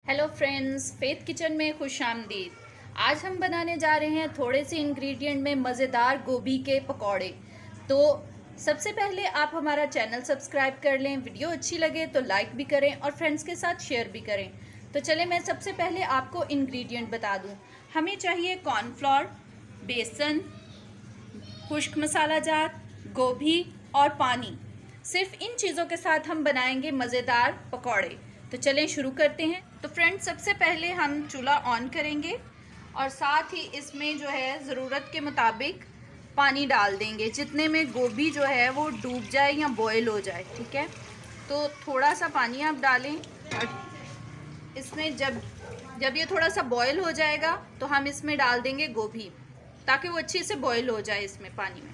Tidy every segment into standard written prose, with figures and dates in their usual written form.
Hello friends, faith kitchen में खुश आमदीद। आज हम बनाने जा रहे हैं थोड़े से इंग्रेडिएंट में मज़ेदार गोभी के पकौड़े। तो सबसे पहले आप हमारा चैनल सब्सक्राइब कर लें, वीडियो अच्छी लगे तो लाइक भी करें और फ्रेंड्स के साथ शेयर भी करें। तो चलें मैं सबसे पहले आपको इंग्रेडिएंट बता दूं। हमें चाहिए कॉर्नफ्लोर, बेसन, खुश्क मसाला जार, गोभी और पानी। सिर्फ इन चीज़ों के साथ हम बनाएंगे मज़ेदार पकौड़े। तो चलें शुरू करते हैं। तो फ्रेंड्स, सबसे पहले हम चूल्हा ऑन करेंगे और साथ ही इसमें जो है ज़रूरत के मुताबिक पानी डाल देंगे, जितने में गोभी जो है वो डूब जाए या बॉयल हो जाए। ठीक है, तो थोड़ा सा पानी आप डालें और इसमें जब जब ये थोड़ा सा बॉयल हो जाएगा तो हम इसमें डाल देंगे गोभी, ताकि वो अच्छे से बॉयल हो जाए इसमें पानी में।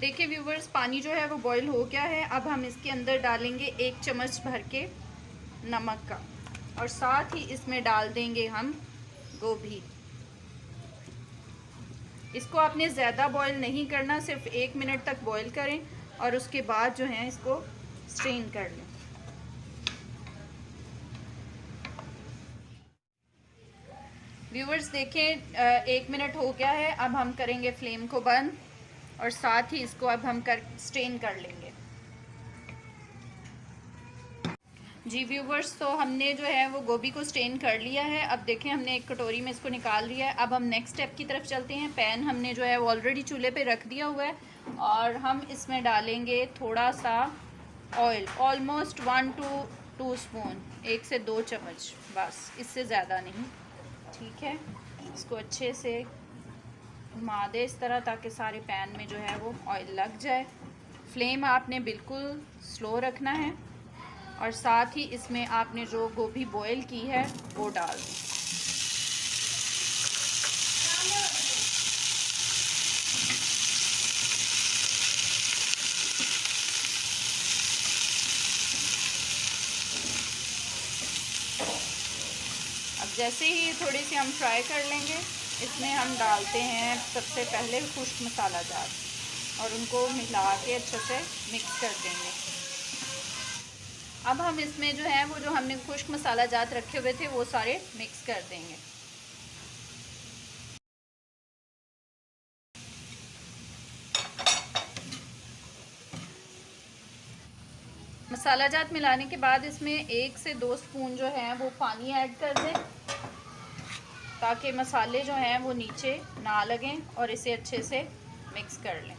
देखिए व्यूवर्स, पानी जो है वो बॉईल हो गया है। अब हम इसके अंदर डालेंगे 1 चम्मच भर के नमक का और साथ ही इसमें डाल देंगे हम गोभी। इसको आपने ज़्यादा बॉईल नहीं करना, सिर्फ 1 मिनट तक बॉईल करें और उसके बाद जो है इसको स्ट्रेन कर लें। व्यूवर्स देखें, 1 मिनट हो गया है। अब हम करेंगे फ्लेम को बंद और साथ ही इसको अब हम स्ट्रेन कर लेंगे। जी व्यूवर्स, तो हमने जो है वो गोभी को स्ट्रेन कर लिया है। अब देखें, हमने एक कटोरी में इसको निकाल लिया है। अब हम नेक्स्ट स्टेप की तरफ चलते हैं। पैन हमने जो है वो ऑलरेडी चूल्हे पे रख दिया हुआ है और हम इसमें डालेंगे थोड़ा सा ऑयल, ऑलमोस्ट 1 to 2 स्पून, 1 से 2 चम्मच बस, इससे ज़्यादा नहीं। ठीक है, इसको अच्छे से घुमा दे इस तरह, ताकि सारे पैन में जो है वो ऑयल लग जाए। फ्लेम आपने बिल्कुल स्लो रखना है और साथ ही इसमें आपने जो गोभी बॉईल की है वो डाल दें। अब जैसे ही थोड़ी सी हम फ्राई कर लेंगे, इसमें हम डालते हैं सबसे पहले खुश्क मसाला जार और उनको मिला के अच्छे से मिक्स कर देंगे। अब हम इसमें जो है वो जो हमने खुश्क मसाला जात रखे हुए थे वो सारे मिक्स कर देंगे। मसाला जात मिलाने के बाद इसमें 1 से 2 स्पून जो है वो पानी ऐड कर दें, ताकि मसाले जो हैं वो नीचे ना लगें और इसे अच्छे से मिक्स कर लें।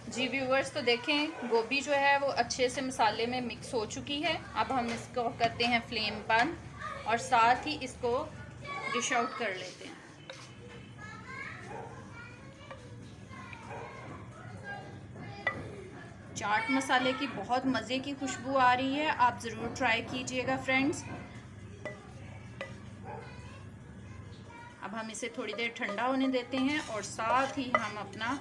जी व्यूवर्स, तो देखें गोभी जो है वो अच्छे से मसाले में मिक्स हो चुकी है। अब हम इसको करते हैं फ्लेम बंद और साथ ही इसको डिश आउट कर लेते हैं। चाट मसाले की बहुत मज़े की खुशबू आ रही है, आप ज़रूर ट्राई कीजिएगा फ्रेंड्स। अब हम इसे थोड़ी देर ठंडा होने देते हैं और साथ ही हम अपना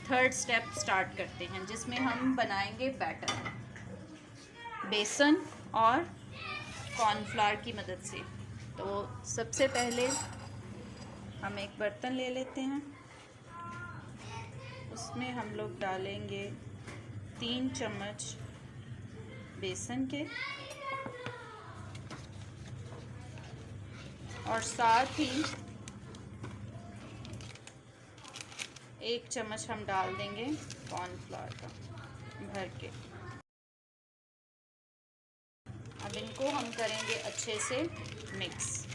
थर्ड स्टेप स्टार्ट करते हैं, जिसमें हम बनाएंगे बैटर बेसन और कॉर्नफ्लावर की मदद से। तो सबसे पहले हम एक बर्तन ले लेते हैं, उसमें हम लोग डालेंगे 3 चम्मच बेसन के और साथ ही 1 चम्मच हम डाल देंगे कॉर्नफ्लावर का भर के। अब इनको हम करेंगे अच्छे से मिक्स।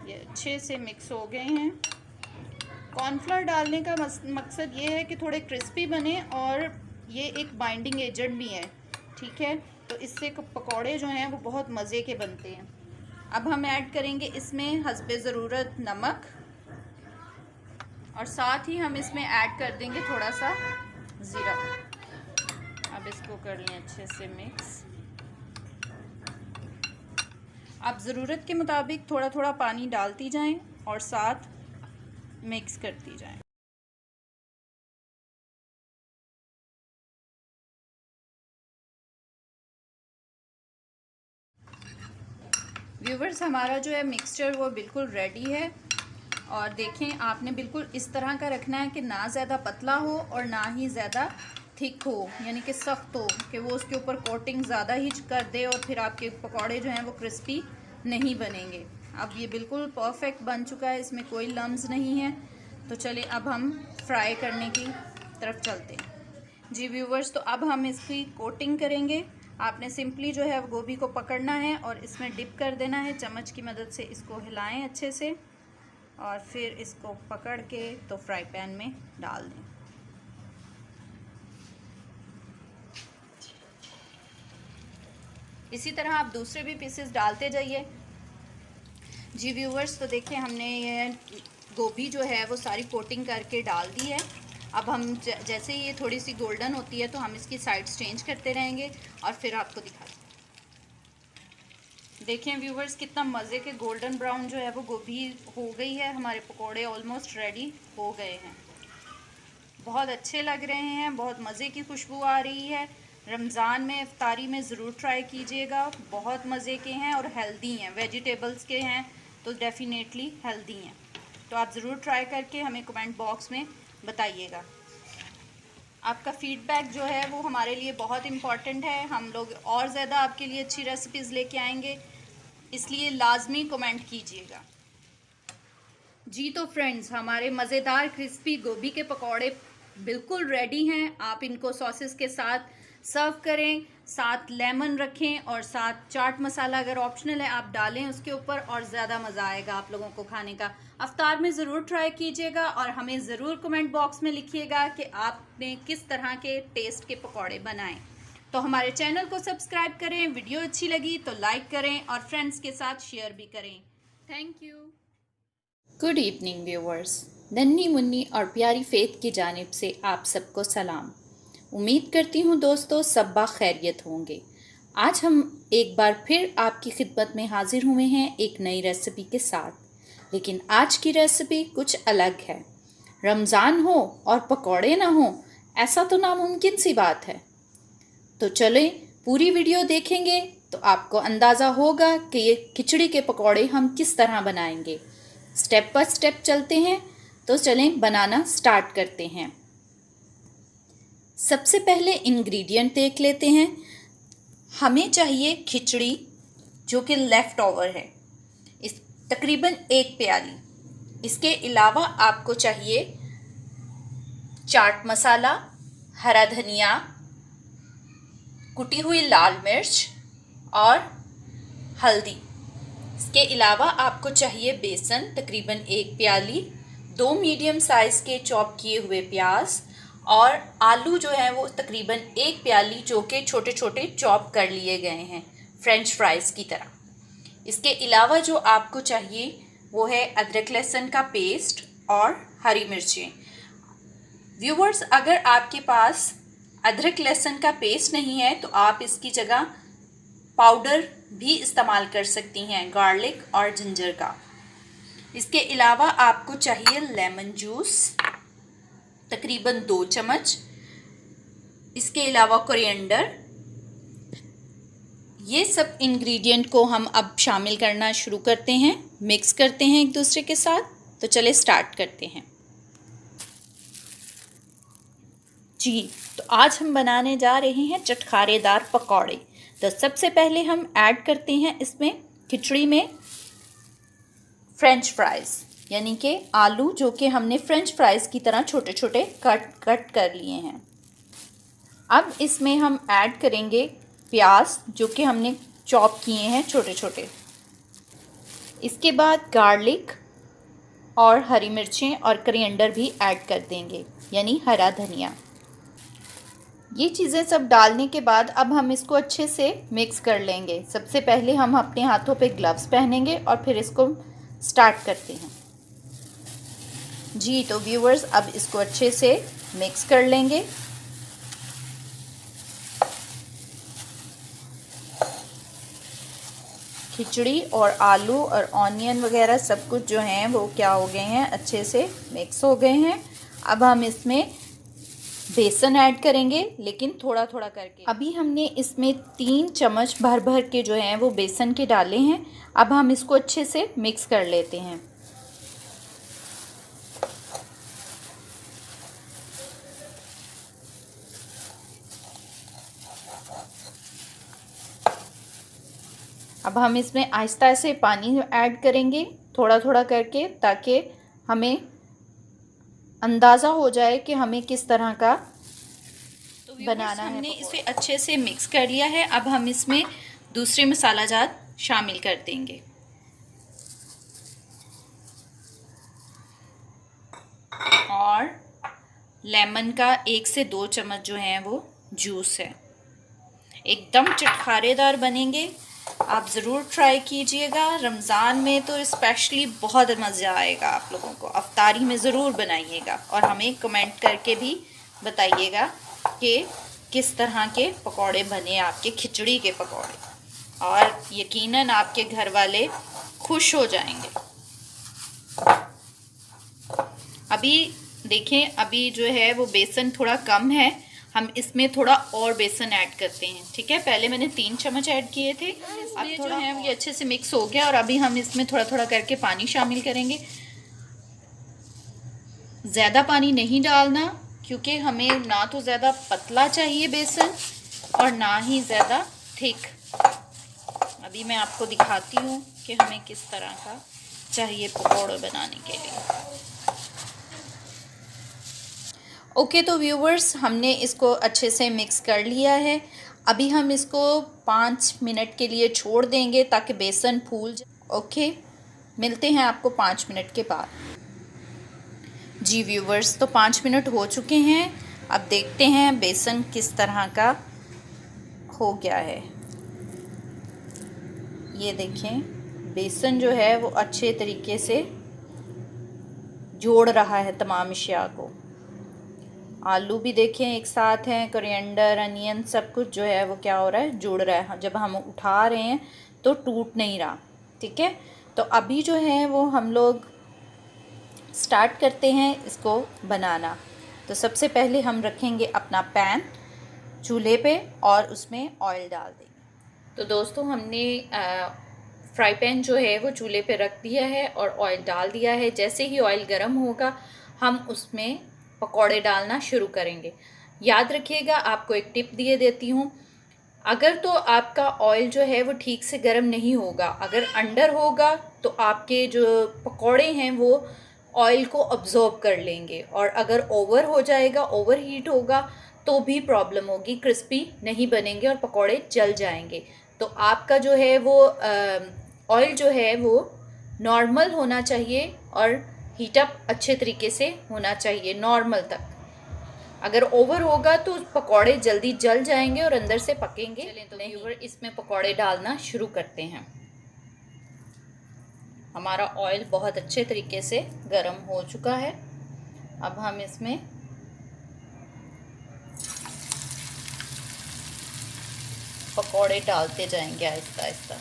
ये अच्छे से मिक्स हो गए हैं। कॉर्नफ्लावर डालने का मकसद ये है कि थोड़े क्रिस्पी बने और ये एक बाइंडिंग एजेंट भी है। ठीक है, तो इससे पकौड़े जो हैं वो बहुत मज़े के बनते हैं। अब हम ऐड करेंगे इसमें हस्बे ज़रूरत नमक और साथ ही हम इसमें ऐड कर देंगे थोड़ा सा ज़ीरा। अब इसको कर लें अच्छे से मिक्स। आप ज़रूरत के मुताबिक थोड़ा थोड़ा पानी डालती जाएं और साथ मिक्स करती जाएं। व्यूवर्स, हमारा जो है मिक्सचर वो बिल्कुल रेडी है। और देखें, आपने बिल्कुल इस तरह का रखना है कि ना ज़्यादा पतला हो और ना ही ज़्यादा थिक हो, यानी कि सख्त हो कि वो उसके ऊपर कोटिंग ज़्यादा ही कर दे और फिर आपके पकौड़े जो हैं वो क्रिस्पी नहीं बनेंगे। अब ये बिल्कुल परफेक्ट बन चुका है, इसमें कोई लम्स नहीं है। तो चलिए अब हम फ्राई करने की तरफ चलते हैं। जी व्यूवर्स, तो अब हम इसकी कोटिंग करेंगे। आपने सिंपली जो है गोभी को पकड़ना है और इसमें डिप कर देना है, चम्मच की मदद से इसको हिलाएं अच्छे से और फिर इसको पकड़ के तो फ्राई पैन में डाल दें। इसी तरह आप दूसरे भी पीसेस डालते जाइए। जी व्यूवर्स, तो देखिए हमने ये गोभी जो है वो सारी कोटिंग करके डाल दी है। अब हम जैसे ही ये थोड़ी सी गोल्डन होती है तो हम इसकी साइड्स चेंज करते रहेंगे और फिर आपको दिखाते हैं। देखें व्यूवर्स, कितना मज़े के गोल्डन ब्राउन जो है वो गोभी हो गई है। हमारे पकोड़े ऑलमोस्ट रेडी हो गए हैं, बहुत अच्छे लग रहे हैं, बहुत मज़े की खुशबू आ रही है। रमज़ान में इफ्तारी में ज़रूर ट्राई कीजिएगा, बहुत मज़े के हैं और हेल्दी हैं, वेजिटेबल्स के हैं तो डेफिनेटली हेल्दी हैं। तो आप ज़रूर ट्राई करके हमें कमेंट बॉक्स में बताइएगा। आपका फ़ीडबैक जो है वो हमारे लिए बहुत इम्पॉर्टेंट है। हम लोग और ज़्यादा आपके लिए अच्छी रेसिपीज़ लेके आएंगे, इसलिए लाजमी कमेंट कीजिएगा। जी तो फ्रेंड्स, हमारे मज़ेदार क्रिस्पी गोभी के पकौड़े बिल्कुल रेडी हैं। आप इनको सॉसेस के साथ सर्व करें, साथ लेमन रखें और साथ चाट मसाला अगर ऑप्शनल है आप डालें उसके ऊपर, और ज़्यादा मज़ा आएगा आप लोगों को खाने का। अफ्तार में ज़रूर ट्राई कीजिएगा और हमें ज़रूर कमेंट बॉक्स में लिखिएगा कि आपने किस तरह के टेस्ट के पकौड़े बनाएं। तो हमारे चैनल को सब्सक्राइब करें, वीडियो अच्छी लगी तो लाइक करें और फ्रेंड्स के साथ शेयर भी करें। Thank you. Good evening viewers, नन्ही मुन्नी और प्यारी फेथ की जानिब से आप सबको सलाम। उम्मीद करती हूँ दोस्तों सब खैरियत होंगे। आज हम एक बार फिर आपकी खिदमत में हाजिर हुए हैं एक नई रेसिपी के साथ, लेकिन आज की रेसिपी कुछ अलग है। रमज़ान हो और पकौड़े ना हो, ऐसा तो नामुमकिन सी बात है। तो चलें, पूरी वीडियो देखेंगे तो आपको अंदाज़ा होगा कि ये खिचड़ी के पकौड़े हम किस तरह बनाएंगे। स्टेप बाय स्टेप चलते हैं, तो चलें बनाना स्टार्ट करते हैं। सबसे पहले इंग्रेडिएंट देख लेते हैं। हमें चाहिए खिचड़ी जो कि लेफ़्ट ओवर है, इस तकरीबन 1 प्याली। इसके अलावा आपको चाहिए चाट मसाला, हरा धनिया, कुटी हुई लाल मिर्च और हल्दी। इसके अलावा आपको चाहिए बेसन तकरीबन 1 प्याली, 2 मीडियम साइज़ के चॉप किए हुए प्याज और आलू जो है वो तकरीबन 1 प्याली जो कि छोटे छोटे चॉप कर लिए गए हैं फ्रेंच फ्राइज़ की तरह। इसके अलावा जो आपको चाहिए वो है अदरक लहसुन का पेस्ट और हरी मिर्चें। व्यूवर्स, अगर आपके पास अदरक लहसुन का पेस्ट नहीं है तो आप इसकी जगह पाउडर भी इस्तेमाल कर सकती हैं, गार्लिक और जिंजर का। इसके अलावा आपको चाहिए लेमन जूस तकरीबन 2 चम्मच। इसके अलावा कोरिएंडर। ये सब इंग्रेडिएंट को हम अब शामिल करना शुरू करते हैं, मिक्स करते हैं एक दूसरे के साथ। तो चले स्टार्ट करते हैं। जी, तो आज हम बनाने जा रहे हैं चटखारेदार पकौड़े। तो सबसे पहले हम ऐड करते हैं इसमें खिचड़ी में फ्रेंच फ्राइज़, यानी कि आलू जो कि हमने फ्रेंच फ्राइज़ की तरह छोटे छोटे कट कर लिए हैं। अब इसमें हम ऐड करेंगे प्याज जो कि हमने चॉप किए हैं छोटे छोटे। इसके बाद गार्लिक और हरी मिर्चें और कोरिएंडर भी ऐड कर देंगे, यानी हरा धनिया। ये चीज़ें सब डालने के बाद अब हम इसको अच्छे से मिक्स कर लेंगे। सबसे पहले हम अपने हाथों पे ग्लव्स पहनेंगे और फिर इसको स्टार्ट करते हैं। जी तो व्यूवर्स, अब इसको अच्छे से मिक्स कर लेंगे। खिचड़ी और आलू और ऑनियन वगैरह सब कुछ जो हैं वो क्या हो गए हैं, अच्छे से मिक्स हो गए हैं। अब हम इसमें बेसन ऐड करेंगे, लेकिन थोड़ा थोड़ा करके। अभी हमने इसमें 3 चम्मच भर भर के जो हैं वो बेसन के डाले हैं। अब हम इसको अच्छे से मिक्स कर लेते हैं। अब हम इसमें आहिस्ता से पानी ऐड करेंगे, थोड़ा थोड़ा करके, ताकि हमें अंदाज़ा हो जाए कि हमें किस तरह का बनाना है। हमने इसे अच्छे से मिक्स कर लिया है। अब हम इसमें दूसरे मसाला जात शामिल कर देंगे। और लेमन का 1 से 2 चम्मच जो है वो जूस है। एकदम चटखारेदार बनेंगे। आप ज़रूर ट्राई कीजिएगा। रमज़ान में तो स्पेशली बहुत मज़ा आएगा आप लोगों को। अफ्तारी में ज़रूर बनाइएगा और हमें कमेंट करके भी बताइएगा कि किस तरह के पकौड़े बने आपके खिचड़ी के पकौड़े, और यकीनन आपके घर वाले खुश हो जाएंगे। अभी देखें, अभी जो है वो बेसन थोड़ा कम है, हम इसमें थोड़ा और बेसन ऐड करते हैं। ठीक है, पहले मैंने 3 चम्मच ऐड किए थे, अब जो है ये अच्छे से मिक्स हो गया। और अभी हम इसमें थोड़ा थोड़ा करके पानी शामिल करेंगे। ज़्यादा पानी नहीं डालना, क्योंकि हमें ना तो ज़्यादा पतला चाहिए बेसन और ना ही ज़्यादा थिक। अभी मैं आपको दिखाती हूँ कि हमें किस तरह का चाहिए पकौड़े बनाने के लिए। ओके, तो व्यूवर्स, हमने इसको अच्छे से मिक्स कर लिया है। अभी हम इसको 5 मिनट के लिए छोड़ देंगे ताकि बेसन फूल जाए। ओके, मिलते हैं आपको 5 मिनट के बाद। जी व्यूवर्स, तो 5 मिनट हो चुके हैं। अब देखते हैं बेसन किस तरह का हो गया है। ये देखें, बेसन जो है वो अच्छे तरीके से जोड़ रहा है तमाम अशिया को। आलू भी देखें एक साथ हैं, कोरिएंडर, अनियन, सब कुछ जो है वो क्या हो रहा है, जुड़ रहा है। जब हम उठा रहे हैं तो टूट नहीं रहा। ठीक है, तो अभी जो है वो हम लोग स्टार्ट करते हैं इसको बनाना। तो सबसे पहले हम रखेंगे अपना पैन चूल्हे पे और उसमें ऑयल डाल देंगे। तो दोस्तों, हमने फ्राई पैन जो है वो चूल्हे पे रख दिया है और ऑयल डाल दिया है। जैसे ही ऑयल गर्म होगा हम उसमें पकौड़े डालना शुरू करेंगे। याद रखिएगा, आपको एक टिप दिए देती हूँ, अगर तो आपका ऑयल जो है वो ठीक से गर्म नहीं होगा, अगर अंडर होगा तो आपके जो पकौड़े हैं वो ऑयल को अब्जॉर्ब कर लेंगे, और अगर ओवर हो जाएगा, ओवर हीट होगा, तो भी प्रॉब्लम होगी, क्रिस्पी नहीं बनेंगे और पकौड़े जल जाएंगे। तो आपका जो है वो ऑयल जो है वो नॉर्मल होना चाहिए और हीटअप अच्छे तरीके से होना चाहिए, नॉर्मल तक। अगर ओवर होगा तो पकौड़े जल्दी जल जाएंगे और अंदर से पकेंगे। चलें तो व्यूअर, इसमें पकौड़े डालना शुरू करते हैं। हमारा ऑयल बहुत अच्छे तरीके से गर्म हो चुका है। अब हम इसमें पकौड़े डालते जाएंगे आहिस्ता आहिस्ता।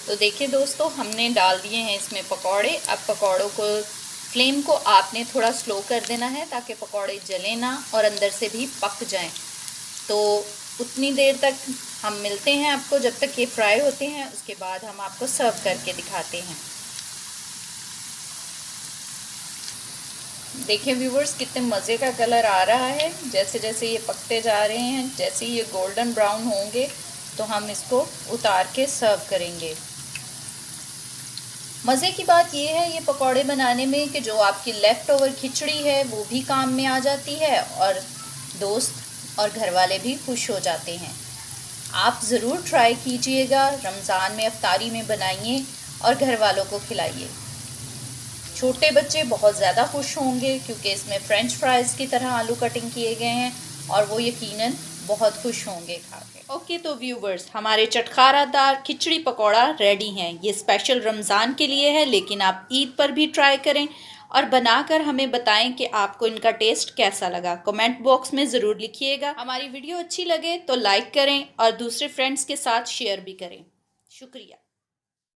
तो देखिए दोस्तों, हमने डाल दिए हैं इसमें पकौड़े। अब पकौड़ों को, फ्लेम को आपने थोड़ा स्लो कर देना है ताकि पकौड़े जले ना और अंदर से भी पक जाएं। तो उतनी देर तक हम मिलते हैं आपको, जब तक ये फ्राई होते हैं। उसके बाद हम आपको सर्व करके दिखाते हैं। देखिए व्यूवर्स, कितने मज़े का कलर आ रहा है। जैसे जैसे ये पकते जा रहे हैं, जैसे ये गोल्डन ब्राउन होंगे तो हम इसको उतार के सर्व करेंगे। मज़े की बात ये है ये पकौड़े बनाने में कि जो आपकी लेफ़्ट ओवर खिचड़ी है वो भी काम में आ जाती है और दोस्त और घर वाले भी खुश हो जाते हैं। आप ज़रूर ट्राई कीजिएगा, रमज़ान में अफ्तारी में बनाइए और घर वालों को खिलाइए। छोटे बच्चे बहुत ज़्यादा खुश होंगे क्योंकि इसमें फ्रेंच फ्राइज़ की तरह आलू कटिंग किए गए हैं और वो यकीनन बहुत खुश होंगे खा के। ओके, तो व्यूवर्स, हमारे चटखारादार खिचड़ी पकौड़ा रेडी हैं। ये स्पेशल रमज़ान के लिए है, लेकिन आप ईद पर भी ट्राई करें और बनाकर हमें बताएं कि आपको इनका टेस्ट कैसा लगा। कमेंट बॉक्स में ज़रूर लिखिएगा। हमारी वीडियो अच्छी लगे तो लाइक करें और दूसरे फ्रेंड्स के साथ शेयर भी करें। शुक्रिया।